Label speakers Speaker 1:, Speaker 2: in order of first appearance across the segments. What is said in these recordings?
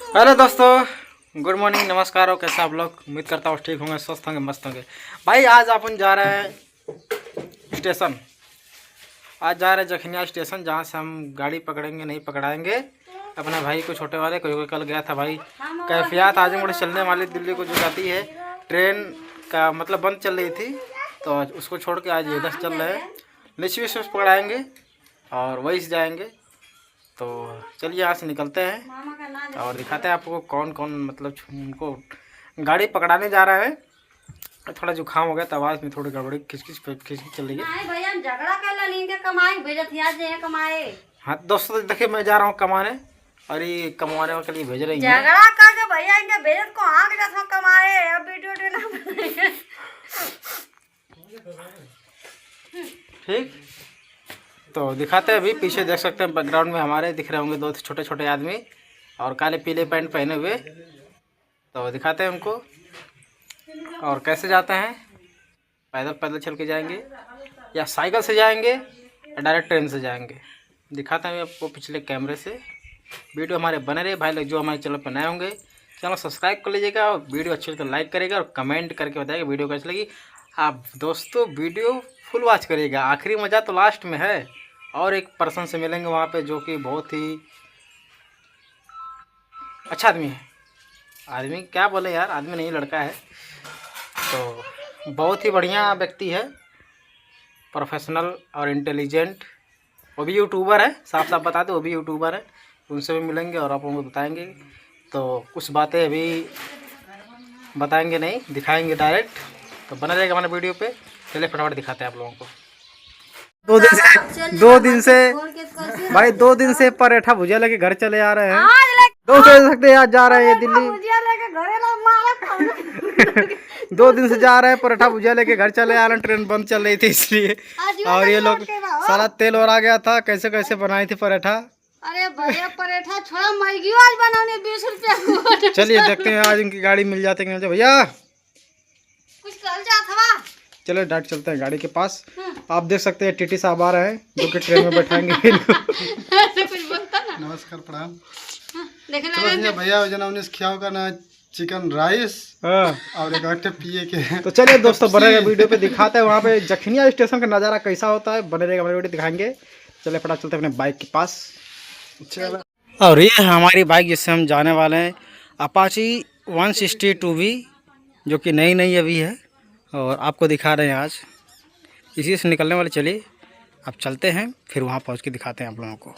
Speaker 1: Hello दोस्तों, good morning, नमस्कार। और कैसे आप लोग? उम्मीद करता हूँ ठीक होंगे, स्वस्थ होंगे, मस्त होंगे। भाई आज अपन जा रहे हैं स्टेशन। आज जा रहे हैं जखनिया स्टेशन, जहाँ से हम गाड़ी पकड़ेंगे नहीं पकड़ाएंगे अपने भाई को, छोटे वाले को। कल गया था भाई कैफियत आजमगढ़ चलने वाली दिल्ली को जो जाती है ट्रेन का, मतलब बंद चल रही थी, तो उसको छोड़ के आज इधर चल रहे हैं। लिच विच पकड़ाएँगे और वहीं से जाएँगे। तो चलिए यहाँ से निकलते हैं और दिखाते हैं आपको कौन कौन, मतलब उनको गाड़ी पकड़ाने जा रहा है। थोड़ा जुकाम हो गया तो आवाज़ में थोड़ी गड़बड़ी खिचखिच चल रही है।
Speaker 2: भैया झगड़ा कर लेंगे, कमाए भेजत यहाँ कमाए।
Speaker 1: हाँ दोस्तों, देखिए मैं जा रहा हूँ कमाने और ये कमाने के लिए भेज रही है।
Speaker 2: झगड़ा करके भैया इनके भेजत को आँख जैसा कमाए। अब वीडियो ना बनाइए।
Speaker 1: ठीक, तो दिखाते हैं। अभी पीछे देख सकते हैं बैकग्राउंड में हमारे दिख रहे होंगे दो छोटे छोटे आदमी और काले पीले पैंट पहने हुए। तो दिखाते हैं उनको और कैसे जाते हैं। पैदल पैदल चल के जाएंगे या साइकिल से जाएंगे या डायरेक्ट ट्रेन से जाएंगे, दिखाते हैं आपको पिछले कैमरे से। वीडियो हमारे बने रहे भाई लोग, जो हमारे चैनल पर नए होंगे चैनल सब्सक्राइब कर लीजिएगा और वीडियो अच्छी लगे तो लाइक करेगा और कमेंट करके बताइएगा वीडियो कैसी लगी। आप दोस्तों वीडियो फुल वॉच करिएगा, आखिरी मज़ा तो लास्ट में है। और एक पर्सन से मिलेंगे वहाँ पे जो कि बहुत ही अच्छा आदमी है। आदमी क्या बोले यार, आदमी नहीं लड़का है, तो बहुत ही बढ़िया व्यक्ति है, प्रोफेशनल और इंटेलिजेंट। वो भी यूट्यूबर है, साफ साफ बता दो, वो भी यूट्यूबर है। उनसे भी मिलेंगे और आप लोगों को बताएंगे। तो कुछ बातें अभी बताएंगे नहीं, दिखाएंगे डायरेक्ट। तो बना रहेगा हमारे वीडियो पे। चलिए फटाफट दिखाते हैं आप लोगों को। दो दिन से भाई 2 दिन से पराठा भुजिया लेके घर चले आ रहे हैं। दोस्त देख सकते हैं आज जा रहे हैं दिल्ली। 2 दिन से जा रहे हैं, पराठा भुजिया लेके घर चले आ रहे हैं। ट्रेन बंद चल रही थी इसलिए। और ये लोग सारा तेल और आ गया था, कैसे कैसे बनाई थी पराठा।
Speaker 2: अरे भैया पराठा छोड़ा, मैगी आज बनाने 20 रुपया।
Speaker 1: चलिए देखते हैं आज उनकी गाड़ी मिल जाती है भैया।
Speaker 2: कुछ चल जाता।
Speaker 1: चलो डायरेक्ट चलते हैं गाड़ी के पास। आप देख सकते हैं टीटी साहब आ रहे हैं जो कि ट्रेन में बैठाएंगे इनको।
Speaker 2: कुछ बोलता ना।
Speaker 3: नमस्कार, प्रणाम।
Speaker 2: देखना
Speaker 3: भैया उन्नीस खियाओ का ना चिकन राइस और एक आटे पिए के।
Speaker 1: तो चलिए दोस्तों बनेगा वीडियो पे, दिखाते हैं वहाँ पे जखनिया स्टेशन का नज़ारा कैसा होता है। बने रहेगा हमारे वीडियो, दिखाएंगे। चलिए फटाफट चलते हैं अपने बाइक के पास। और ये है हमारी बाइक जिससे हम जाने वाले हैं, अपाची 162V, जो कि नई नई अभी है और आपको दिखा रहे हैं आज। इसी से निकलने वाले। चलिए अब चलते हैं, फिर वहाँ पहुँच के दिखाते हैं आप लोगों को।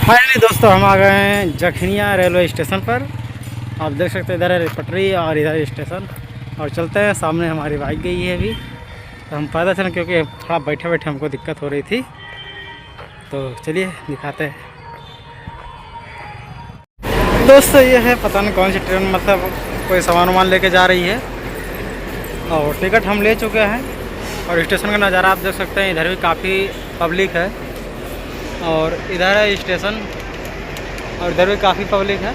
Speaker 1: फाइनली दोस्तों हम आ गए हैं जखनिया रेलवे स्टेशन पर। आप देख सकते हैं इधर है पटरी और इधर स्टेशन। और चलते हैं, सामने हमारी बाइक गई है अभी। तो हम पैदल चलें क्योंकि थोड़ा बैठे बैठे हमको दिक्कत हो रही थी। तो चलिए दिखाते हैं। दोस्तों ये है पता नहीं कौन सी ट्रेन, मतलब कोई सामान वामान लेके जा रही है। और टिकट हम ले चुके हैं। और स्टेशन का नज़ारा आप देख सकते हैं, इधर भी काफ़ी पब्लिक है और इधर है स्टेशन और इधर भी काफ़ी पब्लिक है।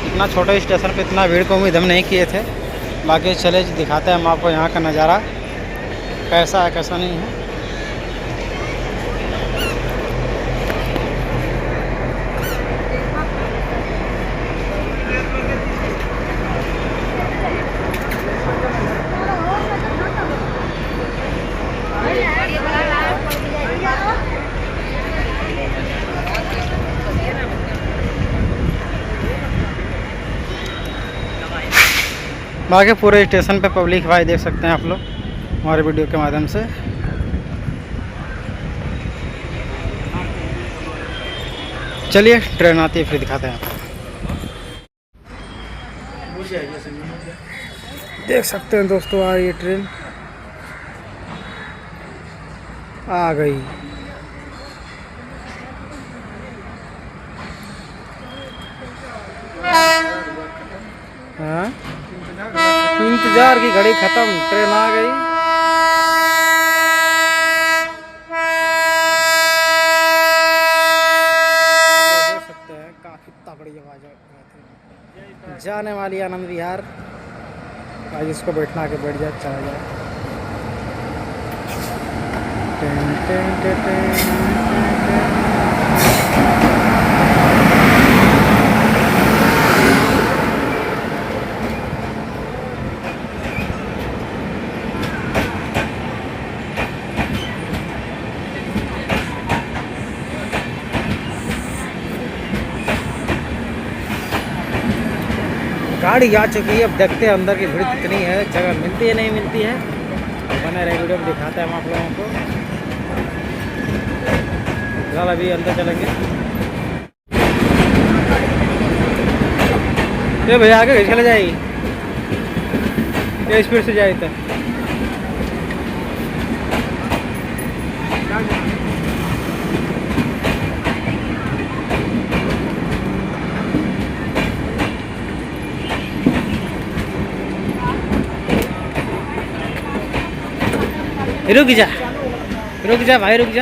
Speaker 1: इतना छोटे स्टेशन पे इतना भीड़ को उम्मीद हम नहीं किए थे। बाकी चले दिखाते हैं हम आपको यहाँ का नज़ारा कैसा है कैसा नहीं है। बाकी पूरे स्टेशन पे पब्लिक भाई देख सकते हैं आप लोग हमारे वीडियो के माध्यम से। चलिए ट्रेन आती है फिर दिखाते हैं आपको। देख सकते हैं दोस्तों आ रही है ट्रेन, आ गई। हाँ इंतजार की घड़ी खत्म, ट्रेन आ गई। देख सकते हैं काफी तगड़ी आवाज है। जाने वाली आनंद विहार, आज इसको बैठना के बैठ जाए, चला जाए। Ten ten ten ten. गाड़ी आ चुकी है, अब देखते हैं अंदर की भीड़ कितनी है, जगह मिलती है नहीं मिलती है। बने रहे वीडियो में दिखाते हैं हम आप लोगों को। चल अभी अंदर चलेंगे। ये भैया आगे चले जाएगी, ये स्पीड से जाए तो। रुक जा भाई, रुक जा भाई, रुक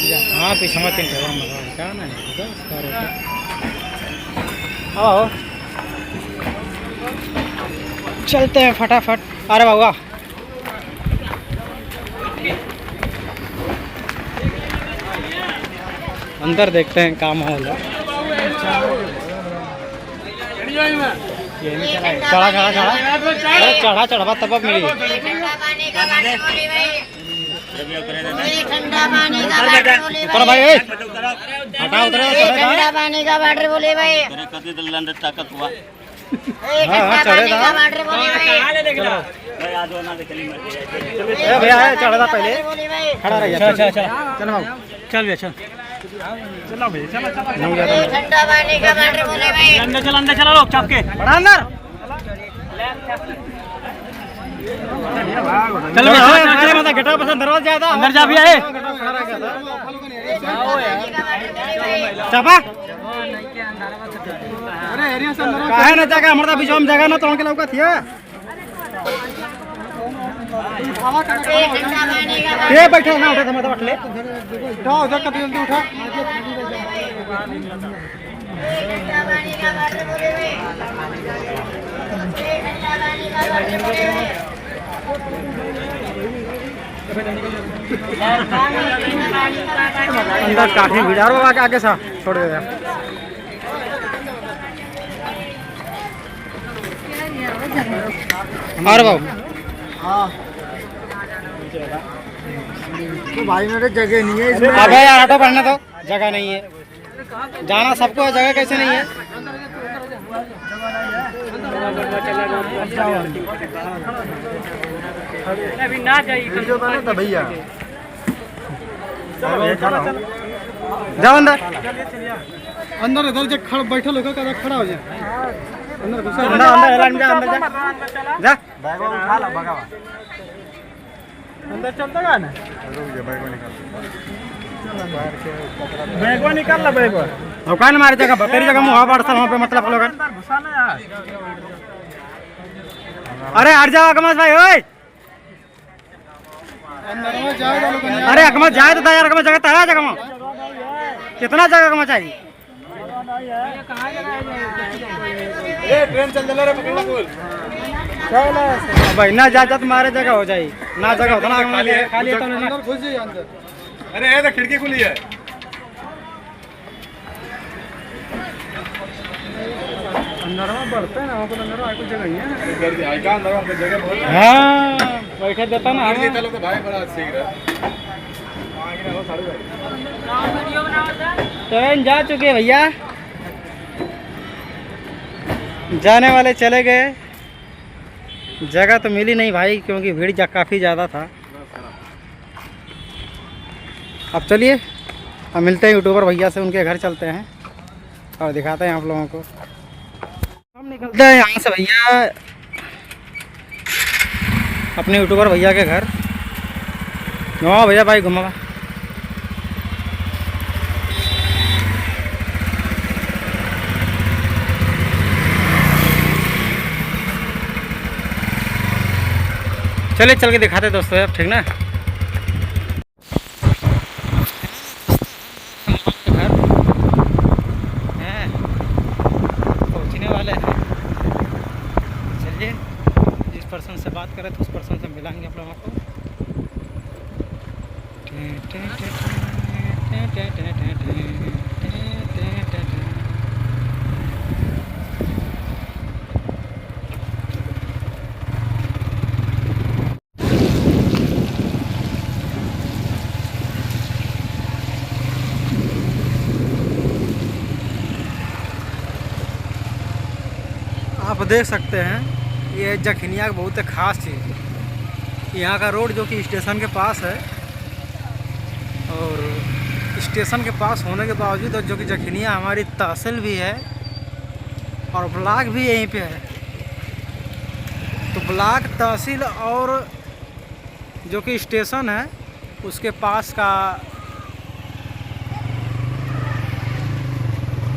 Speaker 1: जा। हाँ पीछे मत क्या ना आओ चलते हैं फटाफट। अरे बाबा अंदर देखते हैं काम माहौल है। चढ़ा चढ़ा चढ़ा चढ़ा चढ़ा तब मिली। उतर भाई, हटा उतरे।
Speaker 2: ठंडा पानी का वाटर बोले भाई।
Speaker 1: भैया चढ़ा था पहले, खड़ा रह गया। चल भैया चल चलो भैया चलो।
Speaker 2: ठंडा पानी का वाटर बोले भाई।
Speaker 1: अंदर चलो लोग चाप के बड़ा अंदर चलो। घटा पसंद दरवाजा ज्यादा अंदर जा भी आए चापा। काहे ना जगह हमारा बीच में जगह ना तोड़ के लौका थी ये बैठे ना उठे मत बैठले उठा उधर कभी जल्दी उठा। अंदर काफी भीड़ बाबा आगे सा छोड़ दे। अरे बाबू हाँ तो भाई मेरे जगह नहीं है इसमें। अबे यार ऑटो पढ़ना तो जगह नहीं है, जाना सबको है, जगह कैसे नहीं है। अभी ना जाइए भैया, जाओ अंदर अंदर इधर जो खड़ा बैठल होगा कदा खड़ा हो जाए अंदर घुसा अंदर अंदर जा अंदर जा बैग उठा ला भगावा अंदर चलता का ना रुक जा बैग निकाल ला बैग दुकान मारे जगह तेरी जगह मुंह बाड़ सब वहां पे मतलब लोग घुसाना यार। अरे हट जाओ अकमत भाई ओए अंदर में जाएगा लोग। अरे अकमत जाए तो यार अकमत जगह तो है, जगह में कितना जगह अकमत चाहिए। ए ट्रेन चल चला रे पकड़ बोल चल भाई ना जा तुम्हारे जगह हो जाए ना जगह होता ना खाली है तो अंदर घुस जाइए अंदर। अरे ये तो खिड़की खुली है अंदर में बढ़ते हैं ना वहाँ पर अंदर आए कुछ जगह ही है का अंदर वहाँ पे जगह बहुत। हाँ बैठे देता ना हम तो भाई बड़ा सीख रहा ट्रेन जा चुके भैया, जाने वाले चले गए। जगह तो मिली नहीं भाई, क्योंकि भीड़ काफ़ी ज़्यादा था। अब चलिए, अब मिलते हैं यूट्यूबर भैया से, उनके घर चलते हैं और दिखाते हैं आप लोगों को। हम निकलते हैं यहाँ से भैया अपने यूट्यूबर भैया के घर। घुमाओ भैया भाई, घुमाओ। चलिए चल के दिखाते दोस्तों अब, ठीक ना। घर हैं, पहुँचने वाले हैं। चलिए, जिस पर्सन से बात करें तो उस पर्सन से मिलाएंगे आप लोगों को। आप देख सकते हैं, ये जखनिया की बहुत ख़ास चीज़। यहाँ का रोड जो कि स्टेशन के पास है, और स्टेशन के पास होने के बावजूद जो कि जखनिया हमारी तहसील भी है और ब्लॉक भी यहीं पे है। तो ब्लॉक, तहसील और जो कि स्टेशन है उसके पास का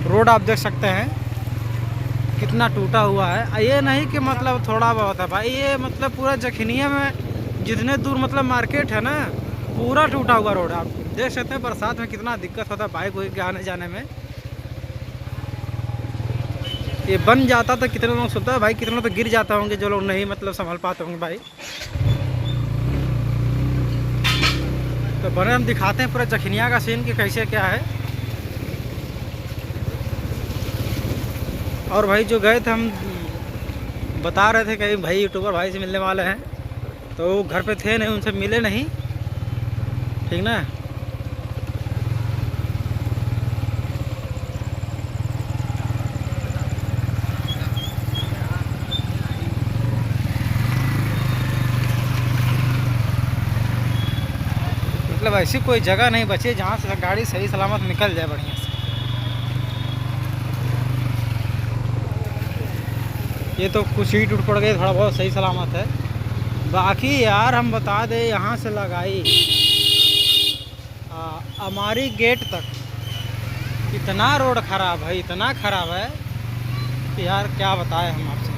Speaker 1: रोड आप देख सकते हैं कितना टूटा हुआ है। ये नहीं कि मतलब थोड़ा बहुत है भाई, ये मतलब पूरा जखनिया में जितने दूर मतलब मार्केट है ना, पूरा टूटा हुआ रोड। आप देख सकते हैं बरसात में कितना दिक्कत होता है बाइक वाइक के आने जाने में। ये बन जाता तो कितने लोग सोचते हैं भाई, कितने तो गिर जाते होंगे जो लोग नहीं मतलब संभाल पाते होंगे भाई। तो बने हम दिखाते हैं पूरा जखनिया का सीन कि कैसे क्या है। और भाई जो गए थे, हम बता रहे थे कि भाई यूट्यूबर भाई से मिलने वाले हैं, तो वो घर पे थे नहीं, उनसे मिले नहीं, ठीक ना। मतलब ऐसी कोई जगह नहीं बची जहाँ से गाड़ी सही सलामत निकल जाए बढ़िया से। ये तो कुछ ही टूट पड़ गई, थोड़ा बहुत सही सलामत है। बाकी यार हम बता दें, यहाँ से लगाई हमारी गेट तक इतना रोड ख़राब है, इतना ख़राब है कि यार क्या बताएं हम आपसे।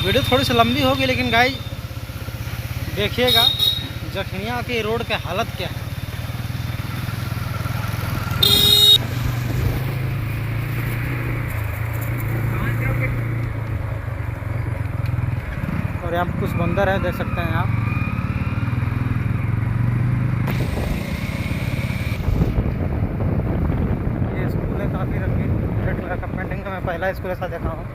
Speaker 1: वीडियो थोड़ी सी लंबी होगी, लेकिन गाइस देखिएगा जखनिया की रोड की हालत क्या है। और यहाँ कुछ बंदर है, देख सकते हैं आप। ये स्कूल है काफ़ी रंगीन, रेड कलर का पेंटिंग का मैं पहला स्कूल ऐसा देखा हूँ।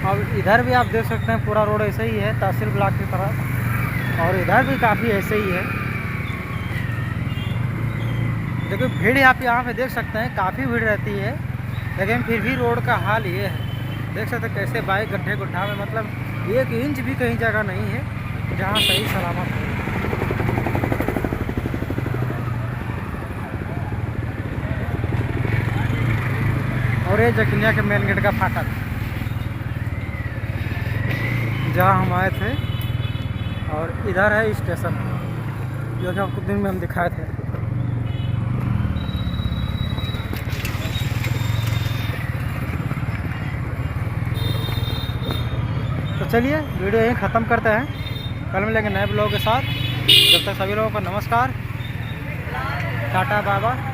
Speaker 1: और इधर भी आप देख सकते हैं पूरा रोड ऐसे ही है, तहसील ब्लॉक की तरह। और इधर भी काफ़ी ऐसे ही है। देखो भीड़ आप यहाँ पे देख सकते हैं, काफ़ी भीड़ रहती है, लेकिन फिर भी रोड का हाल ये है। देख सकते हैं कैसे बाइक गड्ढे गुड्ढा में, मतलब 1 इंच भी कहीं जगह नहीं है जहाँ सही सलामत हो। और ये जखनिया के मेन गेट का फाटक जहाँ हम आए थे, और इधर है स्टेशन जो कि आपको दिन में हम दिखाए थे। तो चलिए वीडियो यहीं ख़त्म करते हैं, कल मिलेंगे नए ब्लॉग के साथ। जब तक सभी लोगों को नमस्कार, टाटा बाबा।